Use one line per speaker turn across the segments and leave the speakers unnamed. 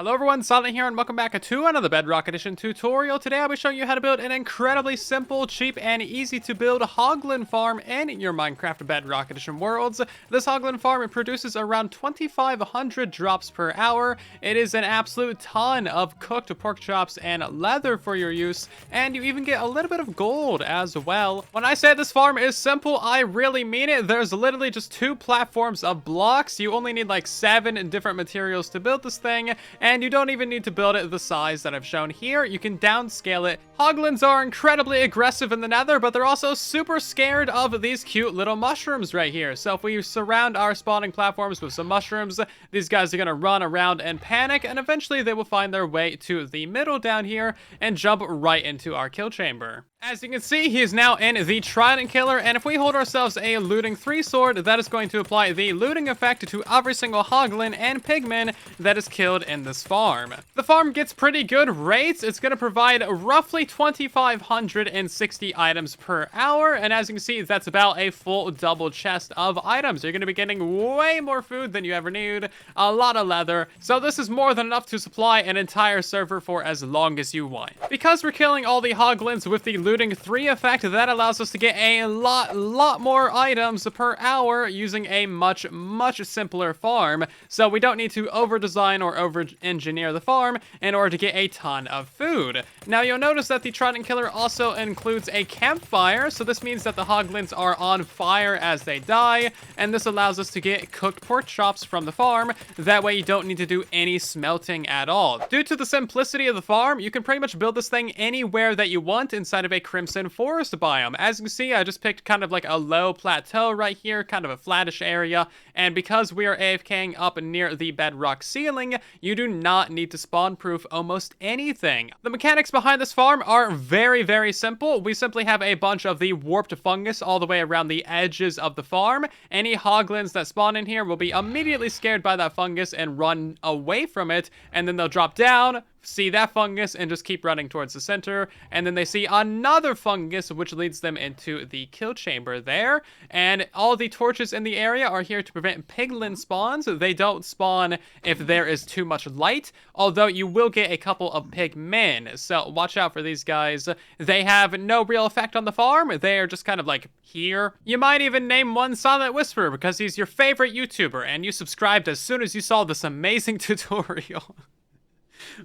Hello everyone, Silent here and welcome back to another Bedrock Edition tutorial. Today I'll be showing you how to build an incredibly simple, cheap, and easy to build Hoglin farm in your Minecraft Bedrock Edition worlds. This Hoglin farm, it produces around 2,500 drops per hour. It is an absolute ton of cooked pork chops and leather for your use, and you even get a little bit of gold as well. When I say this farm is simple, I really mean it. There's literally just 2 platforms of blocks. You only need like 7 different materials to build this thing, and you don't even need to build it the size that I've shown here. You can downscale it. Hoglins are incredibly aggressive in the nether, but they're also super scared of these cute little mushrooms right here. So if we surround our spawning platforms with some mushrooms, these guys are going to run around and panic, and eventually they will find their way to the middle down here and jump right into our kill chamber. As you can see, he is now in the Trident killer, and if we hold ourselves a looting 3 sword, that is going to apply the looting effect to every single Hoglin and pigman that is killed in this farm. The farm gets pretty good rates. It's going to provide roughly 2,560 items per hour, and as you can see, that's about a full double chest of items. You're going to be getting way more food than you ever need, a lot of leather, so this is more than enough to supply an entire server for as long as you want. Because we're killing all the Hoglins with the looting 3 effect, that allows us to get a lot more items per hour using a much simpler farm, so we don't need to over-design or over-engineer the farm in order to get a ton of food. Now you'll notice that the Trident killer also includes a campfire, so this means that the Hoglins are on fire as they die, and this allows us to get cooked pork chops from the farm. That way you don't need to do any smelting at all. Due to the simplicity of the farm, you can pretty much build this thing anywhere that you want inside of a crimson forest biome. As you can see, I just picked kind of like a low plateau right here, kind of a flattish area, and because we are AFKing up near the bedrock ceiling, you do not need to spawn proof almost anything. The mechanics behind this farm are very simple. We simply have a bunch of the warped fungus all the way around the edges of the farm. Any Hoglins that spawn in here will be immediately scared by that fungus and run away from it, and then they'll drop down, see that fungus, and just keep running towards the center, and then they see another fungus which leads them into the kill chamber there. And all the torches in the area are here to prevent piglin spawns. They don't spawn if there is too much light, although you will get a couple of pigmen, so watch out for these guys. They have no real effect on the farm. They are just kind of like here. You might even name one Silent Whisperer because he's your favorite YouTuber and you subscribed as soon as you saw this amazing tutorial.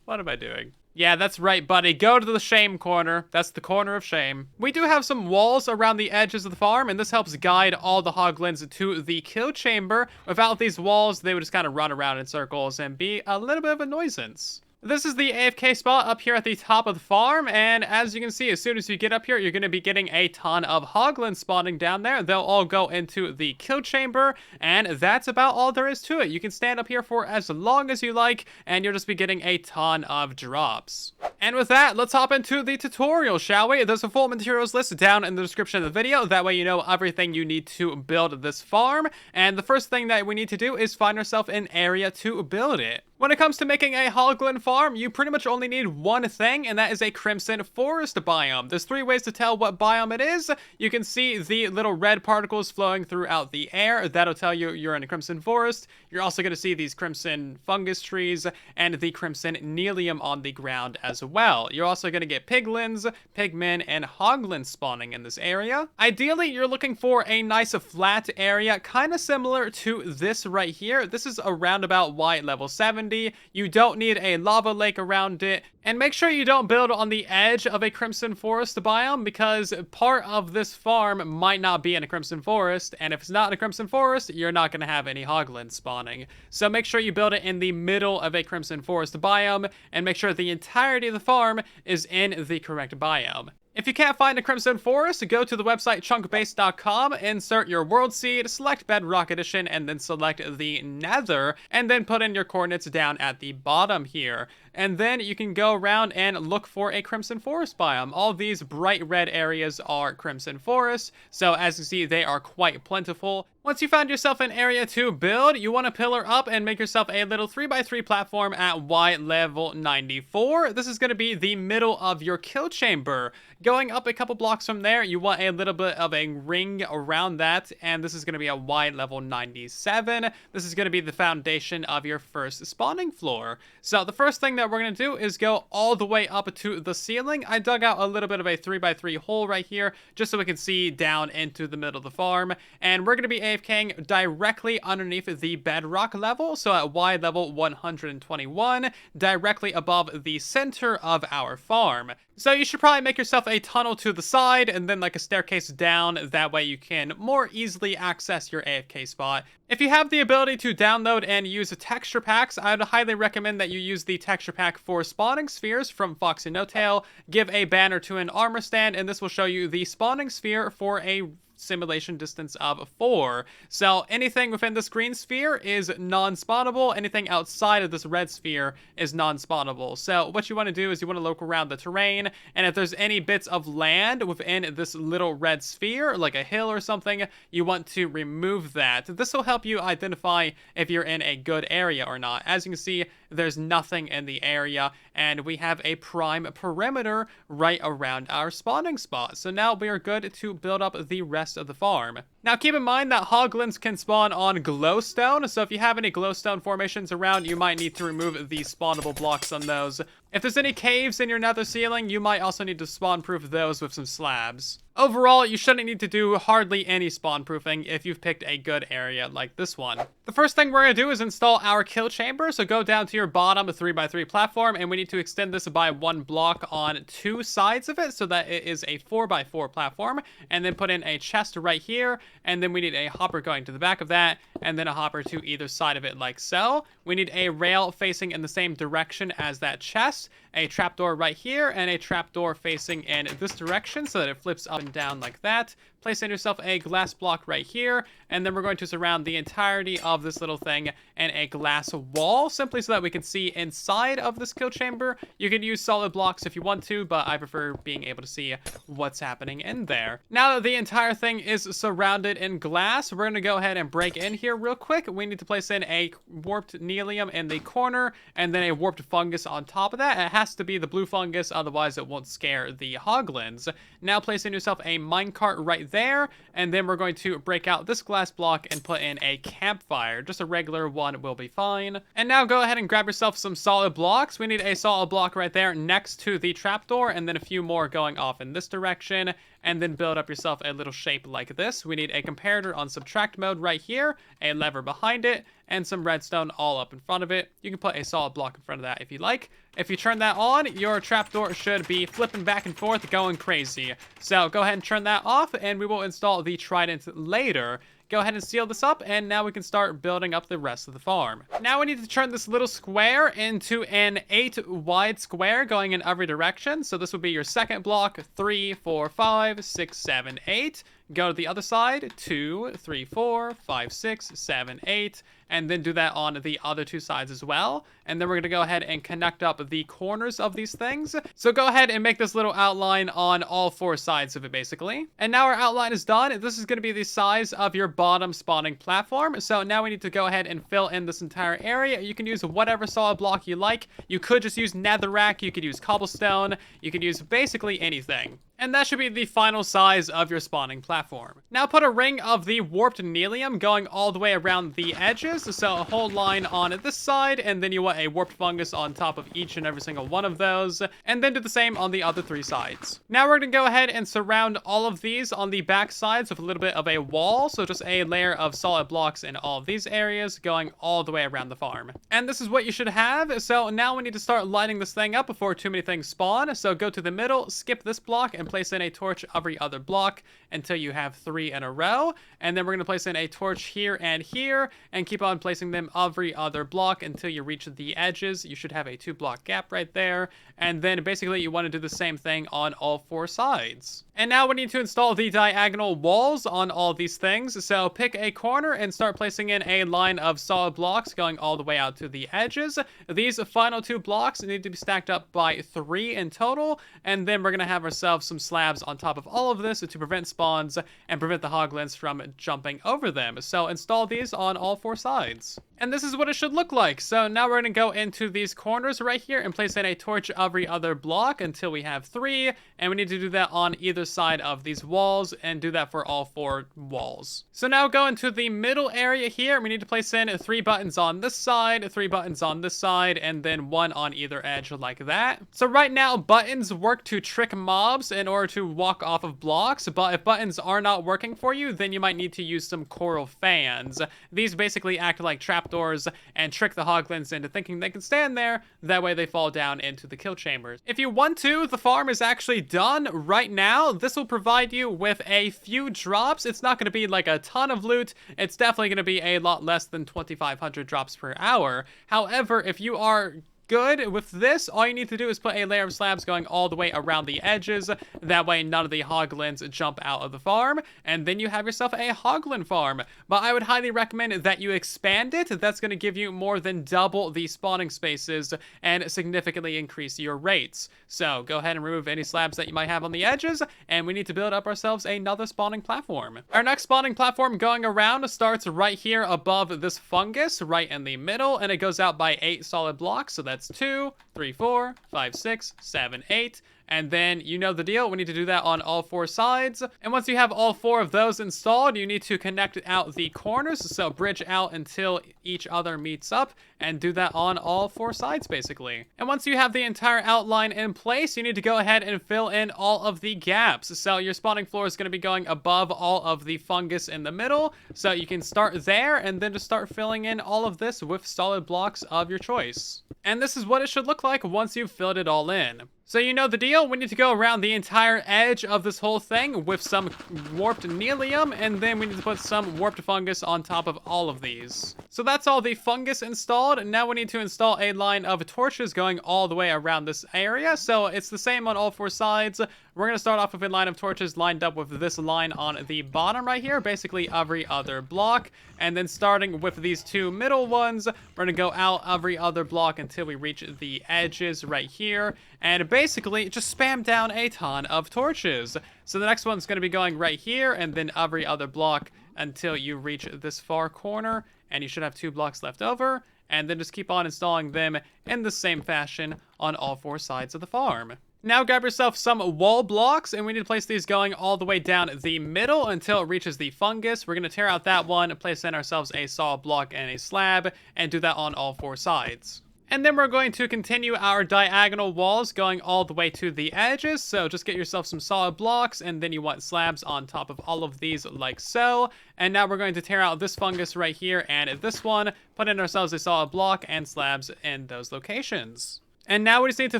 What am I doing? Yeah, that's right, buddy. Go to the shame corner. That's the corner of shame. We do have some walls around the edges of the farm, and this helps guide all the Hoglins to the kill chamber. Without these walls, they would just kind of run around in circles and be a little bit of a nuisance. This is the AFK spot up here at the top of the farm, and as you can see, as soon as you get up here, you're going to be getting a ton of Hoglins spawning down there. They'll all go into the kill chamber, and that's about all there is to it. You can stand up here for as long as you like, and you'll just be getting a ton of drops. And with that, let's hop into the tutorial, shall we? There's a full materials list down in the description of the video. That way you know everything you need to build this farm, and the first thing that we need to do is find ourselves an area to build it. When it comes to making a Hoglin farm, you pretty much only need one thing, and that is a crimson forest biome. There's 3 ways to tell what biome it is. You can see the little red particles flowing throughout the air. That'll tell you you're in a crimson forest. You're also going to see these crimson fungus trees and the crimson nylium on the ground as well. You're also going to get piglins, pigmen, and Hoglins spawning in this area. Ideally, you're looking for a nice flat area, kind of similar to this right here. This is around about white level 70. You don't need a lava lake around it, and make sure you don't build on the edge of a crimson forest biome because part of this farm might not be in a crimson forest, and if it's not in a crimson forest, you're not going to have any Hoglins spawning. So make sure you build it in the middle of a crimson forest biome, and make sure the entirety of the farm is in the correct biome. If you can't find a crimson forest, go to the website chunkbase.com, insert your world seed, select Bedrock Edition, and then select the Nether, and then put in your coordinates down at the bottom here. And then you can go around and look for a crimson forest biome. All these bright red areas are crimson forests, so as you see, they are quite plentiful. Once you found yourself an area to build, you want to pillar up and make yourself a little 3x3 platform at Y level 94. This is going to be the middle of your kill chamber. Going up a couple blocks from there, you want a little bit of a ring around that, and this is going to be a Y level 97. This is going to be the foundation of your first spawning floor. So the first thing that we're going to do is go all the way up to the ceiling. I dug out a little bit of a 3x3 hole right here, just so we can see down into the middle of the farm, and we're going to be AFKing directly underneath the bedrock level, so at Y level 121, directly above the center of our farm. So you should probably make yourself a tunnel to the side and then like a staircase down. That way you can more easily access your AFK spot. If you have the ability to download and use texture packs, I would highly recommend that you use the texture pack for spawning spheres from FoxyNoTail. Give a banner to an armor stand, and this will show you the spawning sphere for a simulation distance of 4. So anything within this green sphere is non-spawnable. Anything outside of this red sphere is non-spawnable. So what you want to do is you want to look around the terrain, and if there's any bits of land within this little red sphere, like a hill or something, you want to remove that. This will help you identify if you're in a good area or not. As you can see, there's nothing in the area, and we have a prime perimeter right around our spawning spot. So now we are good to build up the rest of the farm. Now keep in mind that hoglins can spawn on glowstone, so if you have any glowstone formations around, you might need to remove the spawnable blocks on those. If there's any caves in your nether ceiling, you might also need to spawn proof those with some slabs. Overall, you shouldn't need to do hardly any spawn proofing if you've picked a good area like this one. The first thing we're going to do is install our kill chamber, so go down to your bottom 3x3 platform, and we need to extend this by 1 block on 2 sides of it so that it is a 4x4 platform, and then put in a chest right here, and then we need a hopper going to the back of that, and then a hopper to either side of it like so. We need a rail facing in the same direction as that chest, a trapdoor right here, and a trapdoor facing in this direction so that it flips up and down like that. Place in yourself a glass block right here, and then we're going to surround the entirety of this little thing in a glass wall, simply so that we can see inside of this kill chamber. You can use solid blocks if you want to, but I prefer being able to see what's happening in there. Now that the entire thing is surrounded in glass, we're going to go ahead and break in here real quick. We need to place in a warped nylium in the corner, and then a warped fungus on top of that. It has to be the blue fungus, otherwise it won't scare the hoglins. Now place in yourself a minecart right there, and then we're going to break out this glass block and put in a campfire. Just a regular one will be fine. And now go ahead and grab yourself some solid blocks. We need a solid block right there next to the trapdoor, and then a few more going off in this direction, and then build up yourself a little shape like this. We need a comparator on subtract mode right here, a lever behind it, and some redstone all up in front of it. You can put a solid block in front of that if you like. If you turn that on, your trapdoor should be flipping back and forth, going crazy. So go ahead and turn that off, and we will install the Trident later. Go ahead and seal this up, and now we can start building up the rest of the farm. Now we need to turn this little square into an 8 wide square going in every direction. So this would be your second block, 3, 4, 5, 6, 7, 8. Go to the other side, 2, 3, 4, 5, 6, 7, 8, and then do that on the other 2 sides as well. And then we're going to go ahead and connect up the corners of these things. So go ahead and make this little outline on all 4 sides of it, basically. And now our outline is done. This is going to be the size of your bottom spawning platform. So now we need to go ahead and fill in this entire area. You can use whatever solid block you like. You could just use netherrack. You could use cobblestone. You could use basically anything. And that should be the final size of your spawning platform. Now put a ring of the warped nylium going all the way around the edges. So a whole line on this side, and then you want a warped fungus on top of each and every single one of those. And then do the same on the other 3 sides. Now we're going to go ahead and surround all of these on the back sides with a little bit of a wall. So just a layer of solid blocks in all of these areas going all the way around the farm. And this is what you should have. So now we need to start lighting this thing up before too many things spawn. So go to the middle, skip this block, and place in a torch every other block until you have 3 in a row. And then we're going to place in a torch here, and keep on placing them every other block until you reach the edges. You should have a 2-block gap right there. And then basically you want to do the same thing on all 4 sides. And now we need to install the diagonal walls on all these things. So pick a corner and start placing in a line of solid blocks going all the way out to the edges. These final 2 blocks need to be stacked up by 3 in total. And then we're going to have ourselves some slabs on top of all of this to prevent spawns and prevent the hoglins from jumping over them. So install these on all 4 sides. And this is what it should look like. So now we're going to go into these corners right here and place in a torch every other block until we have 3. And we need to do that on either side of these walls and do that for all 4 walls. So now go into the middle area here. We need to place in 3 buttons on this side, 3 buttons on this side, and then 1 on either edge like that. So right now, buttons work to trick mobs in order to walk off of blocks. But if buttons are not working for you, then you might need to use some coral fans. These basically act like trapdoors and trick the hoglins into thinking they can stand there. That way they fall down into the kill chambers. If you want to, the farm is actually done right now. This will provide you with a few drops. It's not going to be like a ton of loot. It's definitely going to be a lot less than 2,500 drops per hour. However, if you are good with this, all you need to do is put a layer of slabs going all the way around the edges. That way none of the hoglins jump out of the farm, and then you have yourself a hoglin farm. But I would highly recommend that you expand it. That's going to give you more than double the spawning spaces and significantly increase your rates. So go ahead and remove any slabs that you might have on the edges, and we need to build up ourselves another spawning platform. Our next spawning platform going around starts right here above this fungus, right in the middle, and it goes out by 8 solid blocks. So that's 2, 3, 4, 5, 6, 7, 8. And then you know the deal. We need to do that on all 4 sides. And once you have all 4 of those installed, you need to connect out the corners. So bridge out until each other meets up and do that on all 4 sides basically. And once you have the entire outline in place, you need to go ahead and fill in all of the gaps. So your spawning floor is going to be going above all of the fungus in the middle. So you can start there and then just start filling in all of this with solid blocks of your choice. And this is what it should look like once you've filled it all in. So you know the deal. We need to go around the entire edge of this whole thing with some warped nylium, and then we need to put some warped fungus on top of all of these. So that's all the fungus installed, and now we need to install a line of torches going all the way around this area. So it's the same on all 4 sides. We're going to start off with a line of torches lined up with this line on the bottom right here, basically every other block. And then starting with these 2 middle ones, we're going to go out every other block until we reach the edges right here. And basically just spam down a ton of torches. So the next one's going to be going right here and then every other block until you reach this far corner. And you should have 2 blocks left over. And then just keep on installing them in the same fashion on all 4 sides of the farm. Now grab yourself some wall blocks, and we need to place these going all the way down the middle until it reaches the fungus. We're going to tear out that one and place in ourselves a solid block and a slab, and do that on all 4 sides. And then we're going to continue our diagonal walls going all the way to the edges. So just get yourself some solid blocks, and then you want slabs on top of all of these like so. And now we're going to tear out this fungus right here and this one, put in ourselves a solid block and slabs in those locations. And now we just need to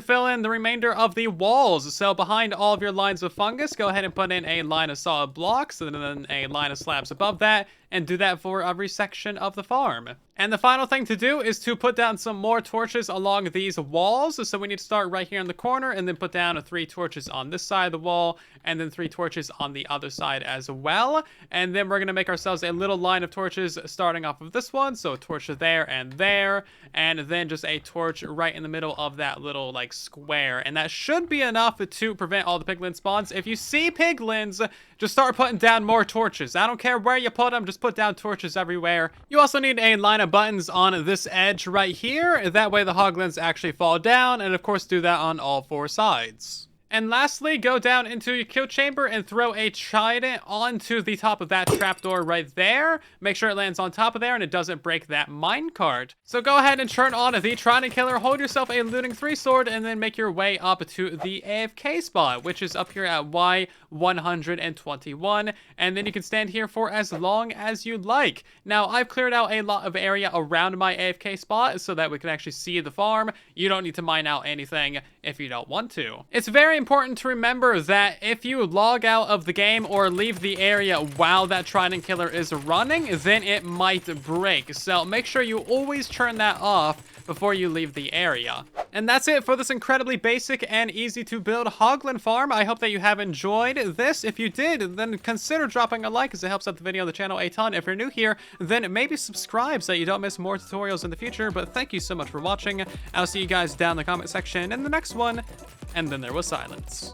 fill in the remainder of the walls. So behind all of your lines of fungus, go ahead and put in a line of solid blocks and then a line of slabs above that, and do that for every section of the farm. And the final thing to do is to put down some more torches along these walls. So we need to start right here in the corner and then put down 3 torches on this side of the wall and then 3 torches on the other side as well. And then we're going to make ourselves a little line of torches starting off of this one. So a torch there, and then just a torch right in the middle of that little like square. And that should be enough to prevent all the piglin spawns. If you see piglins, just start putting down more torches. I don't care where you put them, just put down torches everywhere. You also need a line of buttons on this edge right here. That way the hoglins actually fall down, and of course do that on all 4 sides. And lastly, go down into your kill chamber and throw a trident onto the top of that trapdoor right there. Make sure it lands on top of there and it doesn't break that minecart. So go ahead and turn on the trident killer, hold yourself a looting 3 sword, and then make your way up to the AFK spot, which is up here at Y121. And then you can stand here for as long as you like. Now, I've cleared out a lot of area around my AFK spot so that we can actually see the farm. You don't need to mine out anything if you don't want to. It's very important to remember that if you log out of the game or leave the area while that trident killer is running, then it might break. So make sure you always turn that off before you leave the area. And that's it for this incredibly basic and easy to build Hoglin farm. I hope that you have enjoyed this. If you did, then consider dropping a like as it helps out the video, the channel a ton. If you're new here, then maybe subscribe so that you don't miss more tutorials in the future. But thank you so much for watching. I'll see you guys down in the comment section in the next one. And then there was silence.